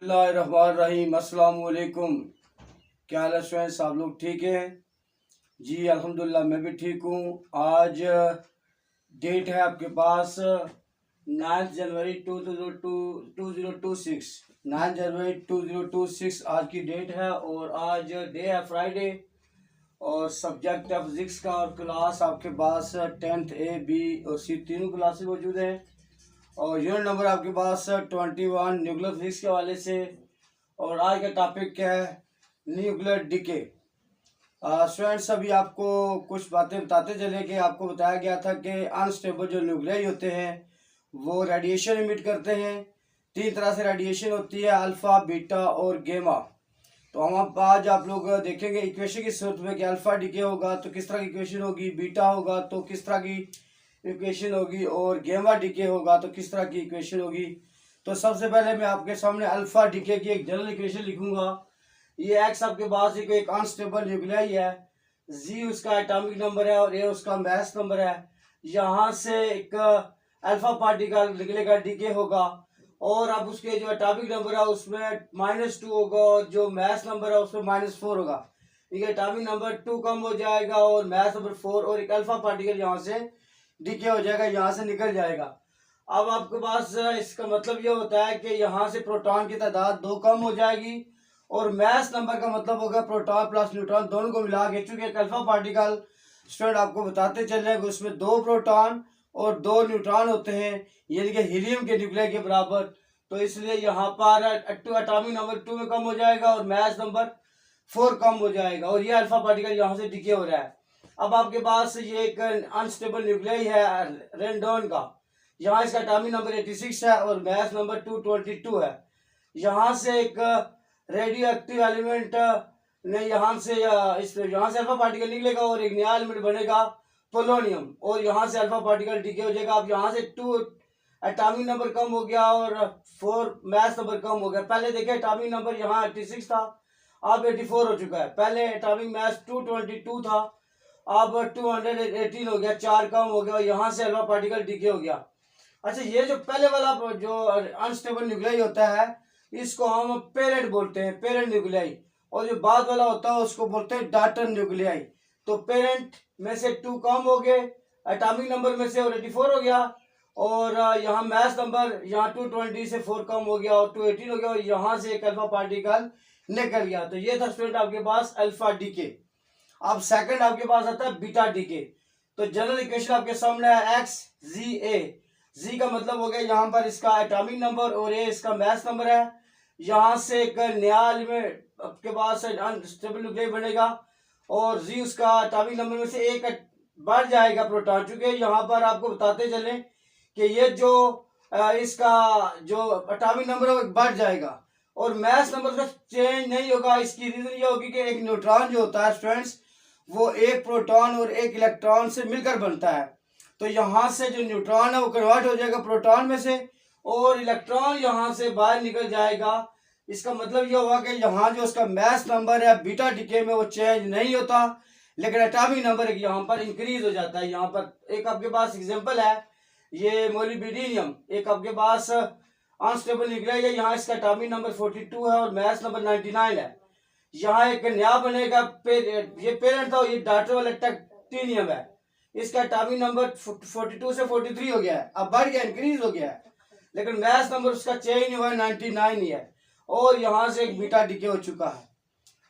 बिस्मिल्लाहिर्रहमानिर्रहीम। अस्सलाम वालेकुम। क्या हाल है स्टूडेंट्स, आप लोग ठीक हैं? जी अल्हम्दुलिल्लाह, मैं भी ठीक हूँ। आज डेट है आपके पास 9 जनवरी 2026। 9 जनवरी 2026 आज की डेट है और आज डे है फ्राइडे। और सब्जेक्ट है फिजिक्स का और क्लास आपके पास 10th A, B और C तीनों क्लासेस मौजूद हैं। और यूनिट नंबर आपके पास 21 न्यूक्लियर फिजिक्स के हवाले से। और आज का टॉपिक क्या है? Nuclear decay. स्टूडेंट्स, अभी आपको कुछ बातें बताते चले कि आपको बताया गया था कि अनस्टेबल जो न्यूक्लियाई होते हैं वो रेडिएशन इमिट करते हैं। 3 तरह से रेडिएशन होती है, अल्फ़ा, बीटा और गेमा। तो हम आज आप लोग देखेंगे इक्वेशन की सूरत में कि अल्फ़ा डिके होगा तो किस तरह की इक्वेशन होगी, बीटा होगा तो किस तरह की इक्वेशन होगी और गेमा डिके होगा तो किस तरह की इक्वेशन होगी। तो सबसे पहले मैं आपके सामने अल्फा डिके की एक जनरल इक्वेशन लिखूंगा। ये एक्स आपके पास एक अनस्टेबल न्यूक्लियाई है, जी उसका एटॉमिक नंबर है और ए उसका मास नंबर है। यहाँ से एक अल्फा पार्टिकल निकलेगा, डिके होगा और अब उसके जो एटॉमिक नंबर है उसमें -2 होगा और जो मास नंबर है उसमें -4 होगा। ठीक है, एटॉमिक नंबर 2 कम हो जाएगा और मास नंबर 4 और एक अल्फा पार्टिकल यहाँ से डिके हो जाएगा, यहाँ से निकल जाएगा। अब आपके पास इसका मतलब ये होता है कि यहाँ से प्रोटॉन की तादाद 2 कम हो जाएगी और मास नंबर का मतलब होगा प्रोटॉन प्लस न्यूट्रॉन दोनों को मिला के। चूंकि एक अल्फा पार्टिकल स्टूडेंट आपको बताते चले उसमें 2 प्रोटॉन और 2 न्यूट्रॉन होते हैं, यानी कि हीलियम के न्यूक्लियर के बराबर। तो इसलिए यहाँ पर एटॉमिक नंबर 2 में कम हो जाएगा और मास नंबर 4 कम हो जाएगा और ये अल्फा पार्टिकल यहाँ से डिके हो रहा है। अब आपके पास ये एक अनस्टेबल न्यूक्लियाई है रेंडोन का। यहाँ इसका एटॉमिक नंबर 86 है और मास नंबर 222 है। यहाँ से एक रेडियो एक्टिव एलिमेंट ने यहाँ से अल्फा पार्टिकल निकलेगा और एक नया एलिमेंट बनेगा पोलोनियम और यहाँ से अल्फा पार्टिकल डिके हो जाएगा। अब यहाँ से 2 एटॉमिक नंबर कम हो गया और 4 मास नंबर कम हो गया। पहले देखे एटॉमिक नंबर यहाँ 86 था, अब 84 हो चुका है। पहले एटॉमिक मास 222 था, अब 218 हो गया, 4 कम हो गया और यहाँ से अल्फा पार्टिकल डिके हो गया। अच्छा, ये जो पहले वाला जो अनस्टेबल न्यूक्लियाई होता है इसको हम पेरेंट बोलते हैं, पेरेंट न्यूक्लियाई। और जो बाद वाला होता है उसको बोलते हैं डॉटर न्यूक्लियाई। तो पेरेंट में से 2 कम हो गए, एटॉमिक नंबर में से और 84 हो गया और यहाँ मास नंबर यहाँ 220 से 4 कम हो गया और 218 हो गया और यहाँ से एक अल्फा पार्टिकल निकल गया। तो ये था स्टूडेंट आपके पास अल्फा डिके। अब सेकंड आपके पास आता है बीटा डिके। तो जनरल इक्वेशन आपके सामने है एक्स जी ए। जी का मतलब हो गया यहाँ पर इसका एटॉमिक नंबर और ए इसका मास नंबर है। यहाँ से एक नया एलिमेंट आपके पास अनस्टेबल न्यूक्लियाई बनेगा और जी उसका एटॉमिक नंबर में से एक बढ़ जाएगा प्रोटॉन। चूंकि यहाँ पर आपको बताते चले कि ये जो इसका जो एटॉमिक नंबर है वो बढ़ जाएगा और मास नंबर का चेंज नहीं होगा। इसकी रीजन ये होगी कि एक न्यूट्रॉन जो होता है स्टूडेंट्स वो एक प्रोटॉन और एक इलेक्ट्रॉन से मिलकर बनता है। तो यहाँ से जो न्यूट्रॉन है वो कन्वर्ट हो जाएगा प्रोटॉन में से और इलेक्ट्रॉन यहाँ से बाहर निकल जाएगा। इसका मतलब ये होगा कि यहाँ जो उसका मास नंबर है बीटा डिके में वो चेंज नहीं होता, लेकिन एटॉमिक नंबर एक यहाँ पर इंक्रीज हो जाता है। यहाँ पर एक आपके पास एग्जांपल है ये मोलिब्डेनियम, एक आपके पास अनस्टेबल न्यूक्लियाई है। यहाँ इसका एटॉमिक नंबर 42 है और मास नंबर 99 है। यहाँ एक नया बनेगा ये पेरेंट था, ये डॉटर वाला टाइटेनियम है। इसका एटॉमिक नंबर 42 से 43 हो गया है, अब बढ़ गया, इंक्रीज हो गया है, लेकिन मास नंबर उसका चेंज नहीं हुआ है, 99 ही है और यहाँ से एक बीटा डिके हो चुका है।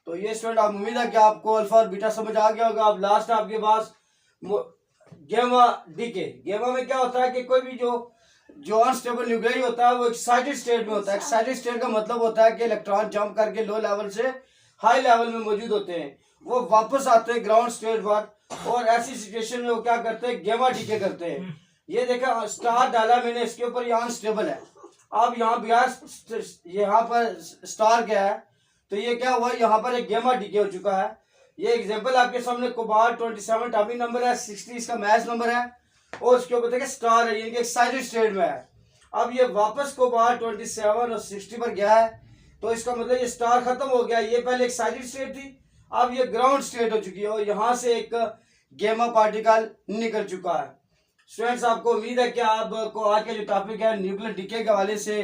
तो ये स्टूडेंट आप उम्मीद है कि आपको अल्फा और बीटा समझ आ गया होगा। अब लास्ट आपके पास गेमा डिके। गेमा में क्या होता है कि कोई भी जो अनस्टेबल न्यूक्लियाई होता है वो एक्साइटेड स्टेट में होता है। एक्साइटेड स्टेट का मतलब होता है कि इलेक्ट्रॉन जंप करके लो लेवल से हाई लेवल में मौजूद होते हैं, वो वापस आते हैं ग्राउंड स्टेट पर और ऐसी सिचुएशन में वो क्या करते हैं, गेमा डिके करते हैं। ये देखा स्टार डाला मैंने, इसके ऊपर यहाँ अनस्टेबल है। अब यहाँ पर स्टार क्या है तो ये क्या हुआ, यहाँ पर एक गेमा डिके हो चुका है। ये एग्जांपल आपके सामने कोबाल्ट 27 एटॉमिक नंबर है, 60 इसका मास नंबर है और उसके ऊपर देखिए स्टार है, यानी कि एक्साइटेड स्टेट में है। अब ये वापस कोबाल्ट 27 और 60 पर गया है तो इसका मतलब ये स्टार खत्म हो गया। ये पहले एक्साइटेड स्टेट थी, अब ये ग्राउंड स्टेट हो चुकी है और यहाँ से एक गेमा पार्टिकल निकल चुका है। स्टूडेंट्स आपको उम्मीद है कि आपको आज का जो टॉपिक है न्यूक्लियर डिके के हवाले से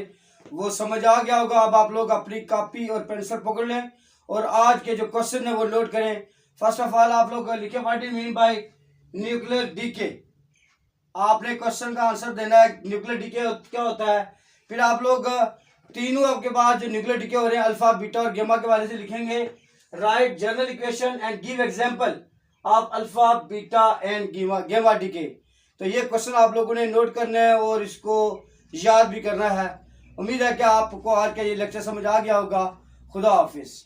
वो समझ आ गया होगा। अब आप लोग अपनी कॉपी और पेंसिल पकड़ लें और आज के जो क्वेश्चन है वो नोट करें। फर्स्ट ऑफ ऑल आप लोग लिखे what is mean by nuclear decay. आपने क्वेश्चन का आंसर देना है न्यूक्लियर डीके क्या होता है। फिर आप लोग तीनों आपके पास जो न्यूक्लियर डीके हो रहे हैं अल्फा बीटा और गेमा के बारे से लिखेंगे। Right general equation and give example of alpha beta and गेमा डीके। तो ये क्वेश्चन आप लोगों ने नोट करना है और इसको याद भी करना है। उम्मीद है कि आपको आज का ये लेक्चर समझ आ गया होगा। खुदा हाफिज।